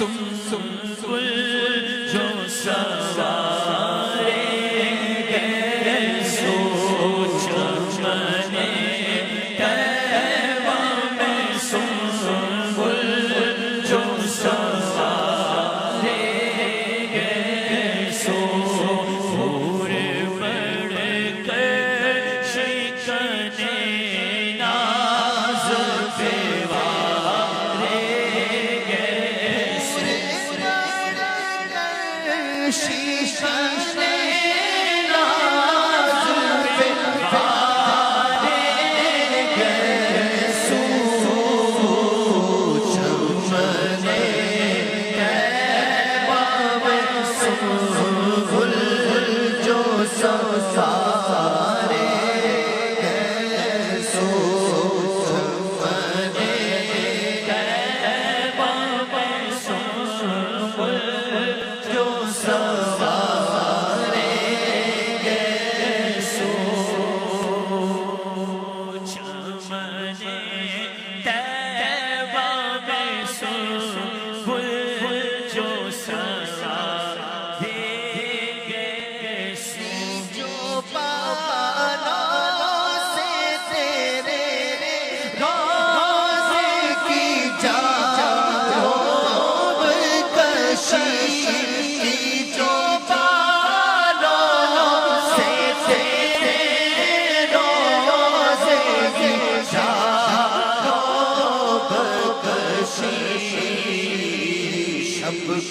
سنبل جو سوارے گئے سو چمن طیبہ میں سنبل جو سوارے گئے سو پور بڑھ کر شکن ناز پہ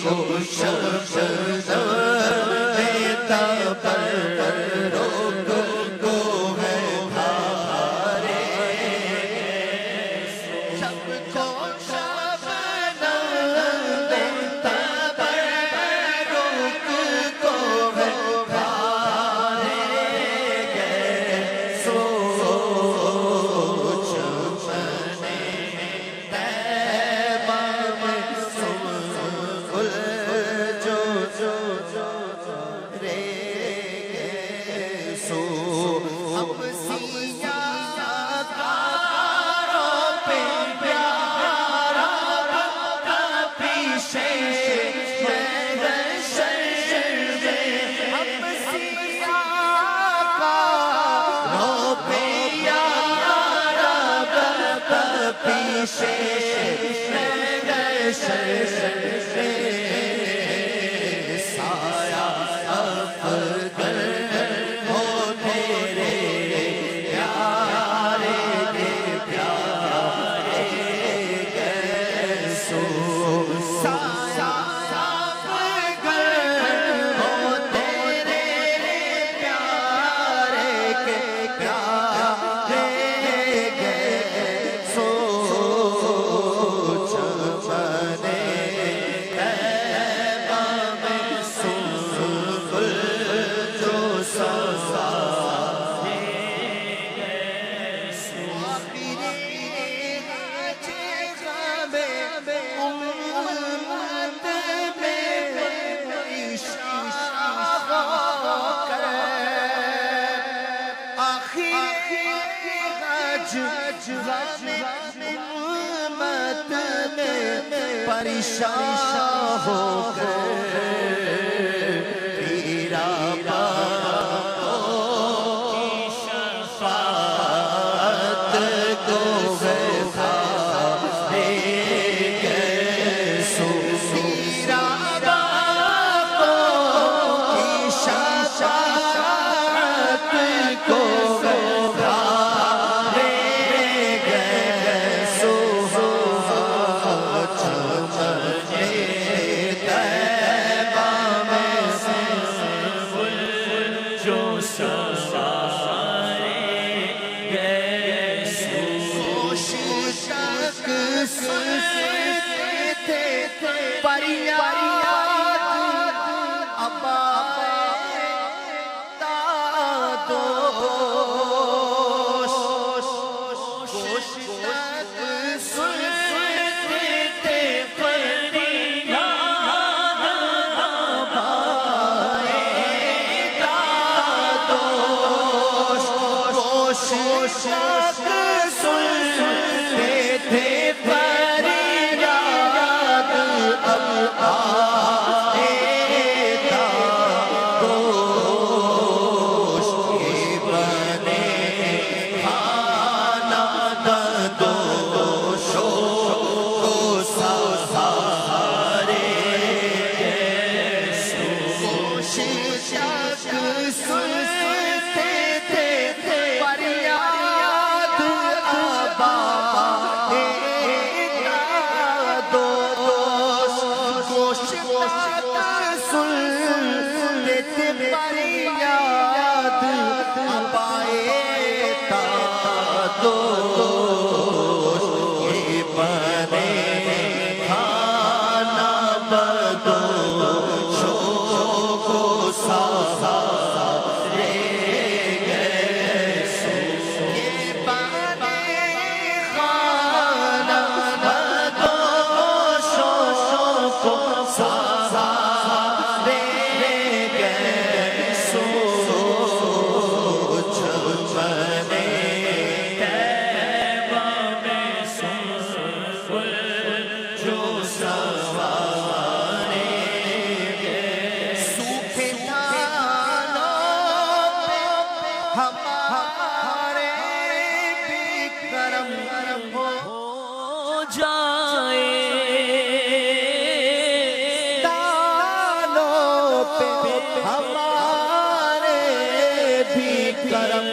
کو شب دیتا پر روک کو ہے دھارے شب کو شب دیتا پر روک کو ہے دھارے سو چمن طیبہ میں پریشان ہو کر تیرا باپو کی شفاعت کو ہے دھارے گئے سو تیرا باپو کی شفاعت کو سنتے تھے فریاد اب جائے دانوں پہ ہمارے بھی کرم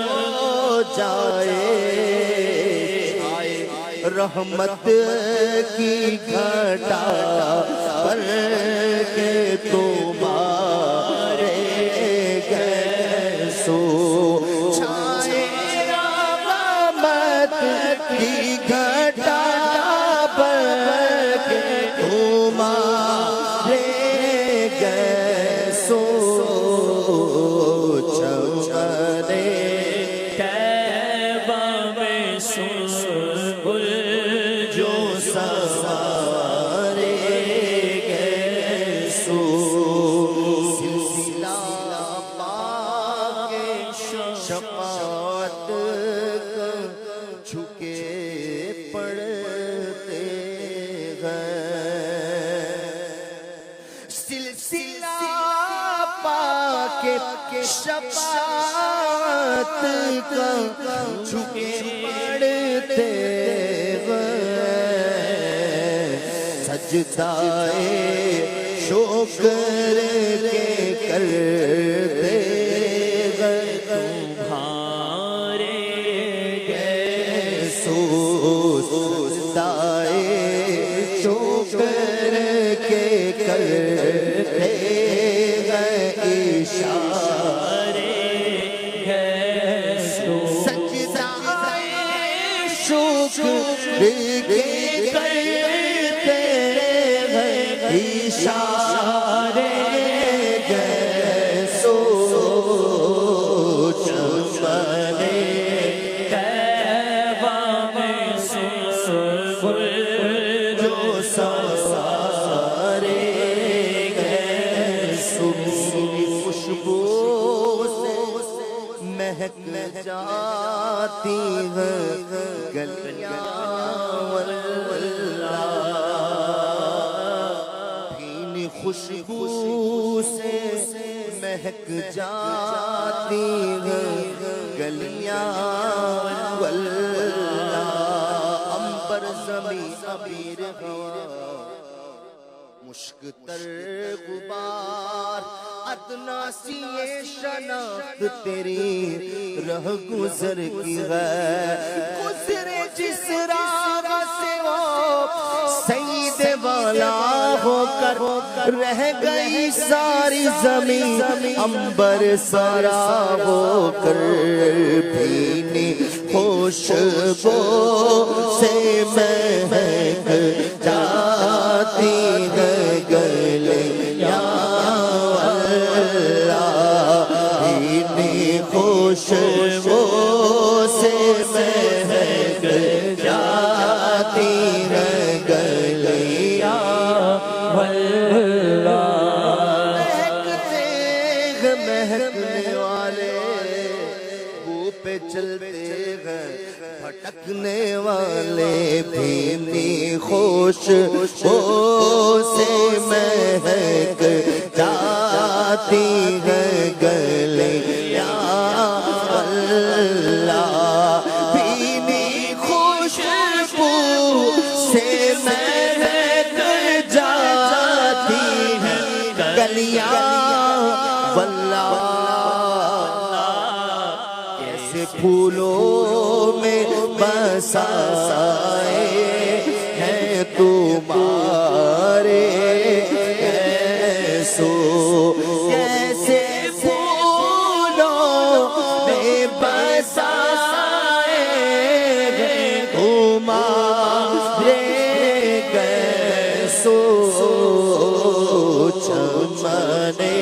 ہو جائے رحمت کی گھٹا پر کے تمہارے گیسو چھائے رحمت کی گھٹا پر کے تمہارے گیسو چمنے طیبہ میں سنبل جو سوارے گیسو سلسلہ پاک شفاعت کا جھکے پڑتے ہیں سلسلہ پاک شفاعت کا جھکے پڑتے سجدائے شکر کے کرتے تمہارے گیسو سجدائے شکر کے کرتے اشارے گیسو سجدائے شکر کے کرتے اشارے گیسو چمنے طیبہ میں سنبل جو سارے گیسو خوشبو سے مہک جاتی ہے گلیاں خوشبو سے مہک جاتی ہیں گلیاں واللہ امبر زمین عبیر ہوا مشک تر غبار ادنا سی یہ شناخت تیری رہ گزر کی ہے گزرے جس راہ سے وہ سید والا ہو کر رہ گئی ساری زمین امبر سارا ہو کر بھینی خوشبو سے مہک جاتی ہے گلیاں اللہ بھینی خوشبو سے مہک جاتی ہے گلیاں مہکنے والے بو پہ چلتے ہیں بھٹکنے والے بھینی خوشبو سے مہک جاتی ہے گلیاں اللہ بھینی خوشبو سے مہک جاتی ہے گلیاں واللہ کیسے پھولوں میں بسائے ہیں تمہارے گیسو کیسے پھولوں میں بسائے ہیں تمہارے گیسو چمنے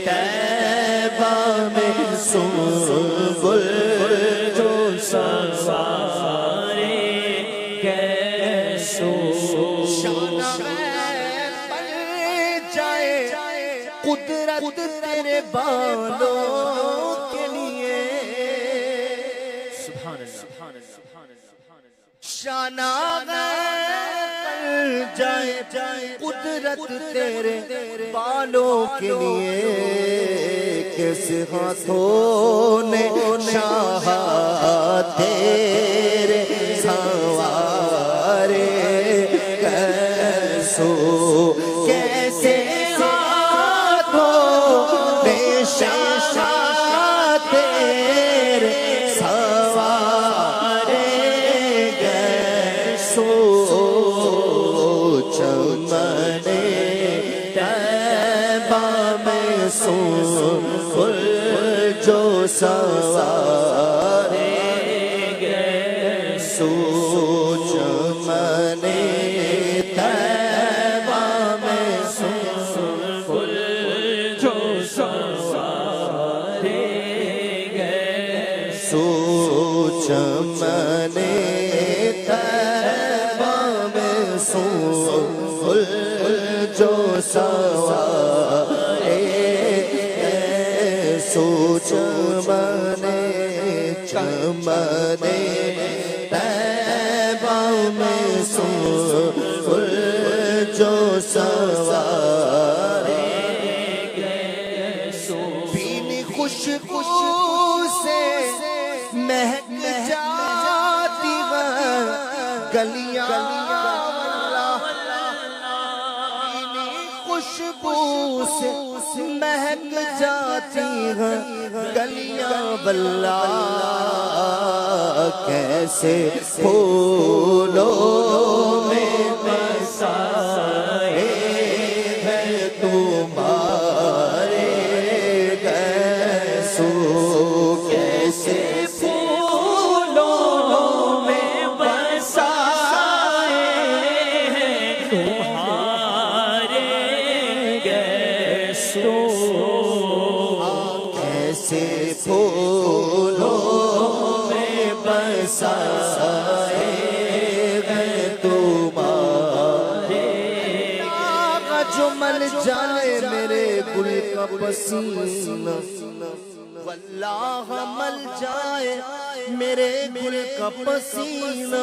طیبہ میں سنبل جو سوارے گیسو شانہ پر جائے قدرت تیرے بالوں کے لیے سبحان اللہ شانہ پر جائے قدرت تیرے بالوں کے لیے کیسے ہاتھوں نے شاہ تیرے سوار سو کیسے ہاتھوں میں شاہ تیرے سوارے گئے سو چمنے طیبہ میں سنبل جو سوارے گئے سو چمنے طیبہ میں سنبل جو سوارے گئے سو چمنے طیبہ میں سنبل جو سوارے گئے سو چمنے چمنے طیبہ میں سنبل جو سوارے گئے سو بین خوشبو سے مہک جاتی گلیاں خوشبو سے مہک جاتی ہیں گلیاں واللہ کیسے پھولوں میں بسائے ہیں تمہارے گئے سو کیسے پھولوں میں بسائے ہیں تمہارے گئے سو کیسے پھولوں میں بسائے ہیں تمہارے آقا جو مل جائے میرے گل کا پسینہ واللہ مل جائے میرے گل کا پسینہ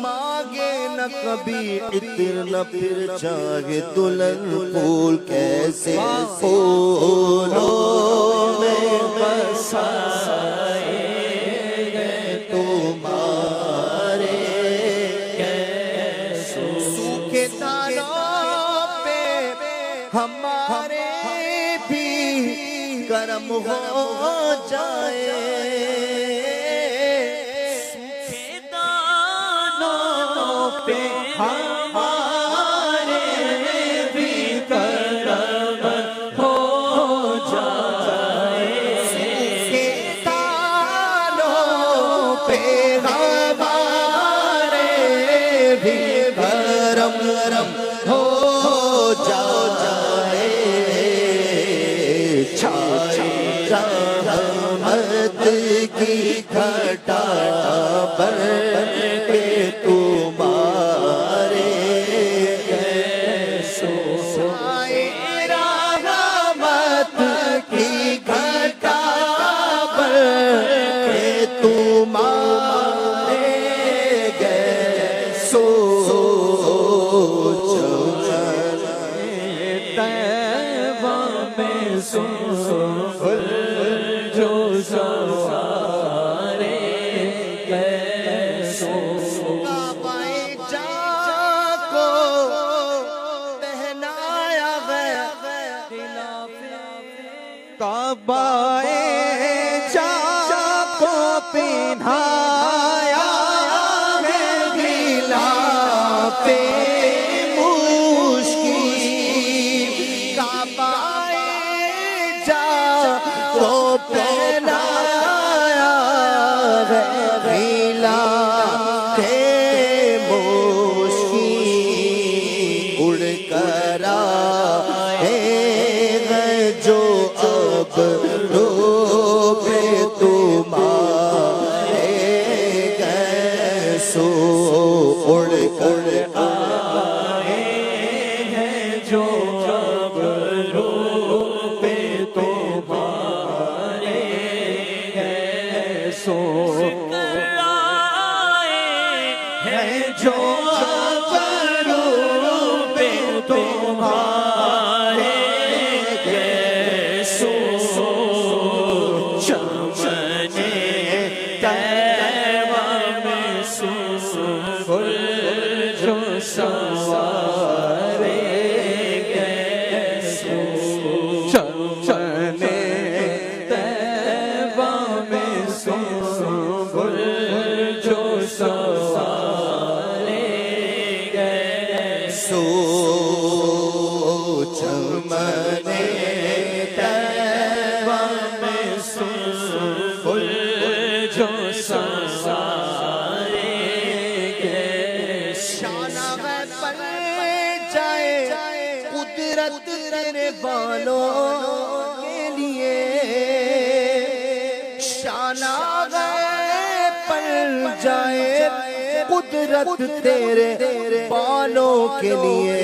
مانگے نہ کبھی عطر نہ پھر چاہے دلہن پھول کیسے پھولوں میں بسائے گئے تمہارے گئے سوکھے تاروں پہ ہمارے بھی کرم ہو جائے سوکھے دانوں پہ ہمارے بھی کرم ہو جائے سوکھے دانوں پہ ہمارے بھی کرم ہو جائے چھائے رحمت کی گھٹا پر کے تمہارے گئے سو چھائے رحمت کی گھٹا پر کے تمہارے گئے سو طیبہ میں سنبل جو سوارے گئے سو کعبہ جاں کو پہنایا گیا کعبہ جاں کو پہنایا گیا غلاف پہنایا ہے غلاف مشکین اڑ کر آئے ہیں جو اب روب تمہارے گئے سو اڑ کر آئے ہیں جو اب روب تمہارے سو آئے ہیں جو روب تمہارے گئے سو چمنے طیبہ میں سنبل جو سوارے پر جائے قدرت تیرے بالوں کے لیے، شانہ پر جائے قدرت تیرے بالوں کے لیے،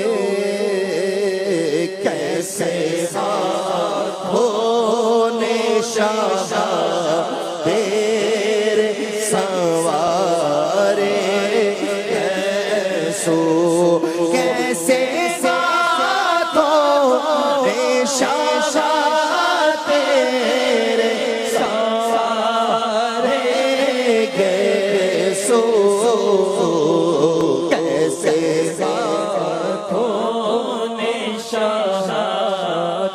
کیسے ہونے شاہ تیرے سوارے، کیسے ساتھ ہونے شاہ تیرے سوارے گئے سو، کیسے ساتھ ہونے شاہ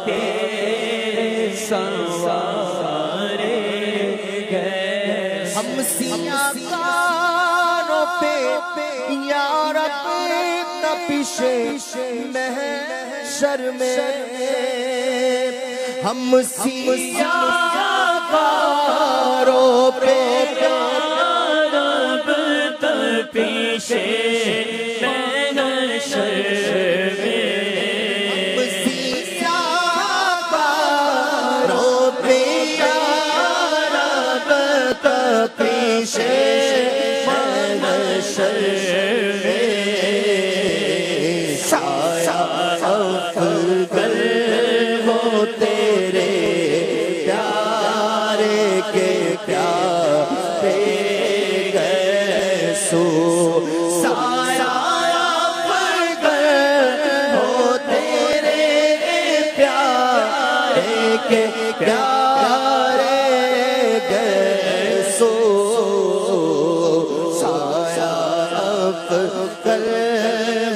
تیرے سوارے گئے، ہم سیاہ کاروں پہ یا رب تپش محشر میں، ہم سیاہ کاروں پہ یا رب تپش محشر میں، ہم سیاہ کاروں پہ یا رب تپش محشر میں، سایہ افضل ہو تیرے پیارے کے پیارے گئے سو، سایہ افضل ہو تیرے پیارے کے پیارے گئے سو، سایہ افضل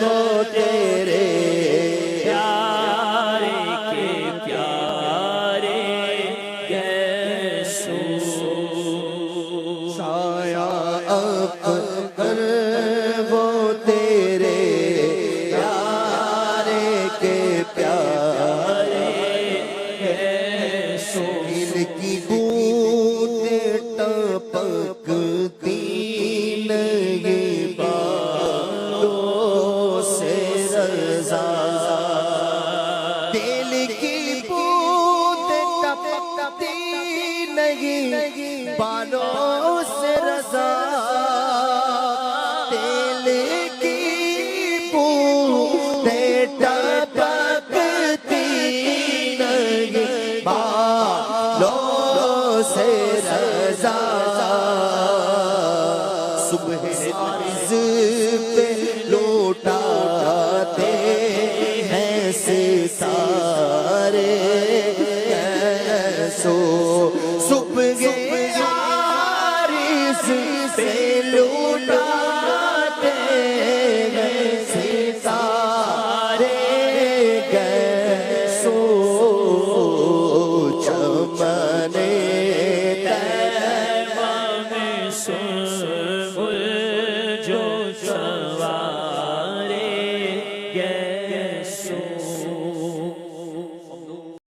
ہو تیرے پیارے کے پیارے گئے سو، سایہ افضل ہو تیرے پیارے کے پیارے گئے سو، ان کی بوندیں ٹپکتی نہیں بالوں سے رضا، دل کی بوندیں ٹپکتی نہیں بالوں سے رضا، دل کی بوندیں ٹپکتی نہیں بالوں سے رضا، صبح عرض پہ لوٹاتے ہیں ستارے کیسو، صبح عرض پہ لوٹاتے ہیں ستارے کیسو، چمن طیبہ میں سن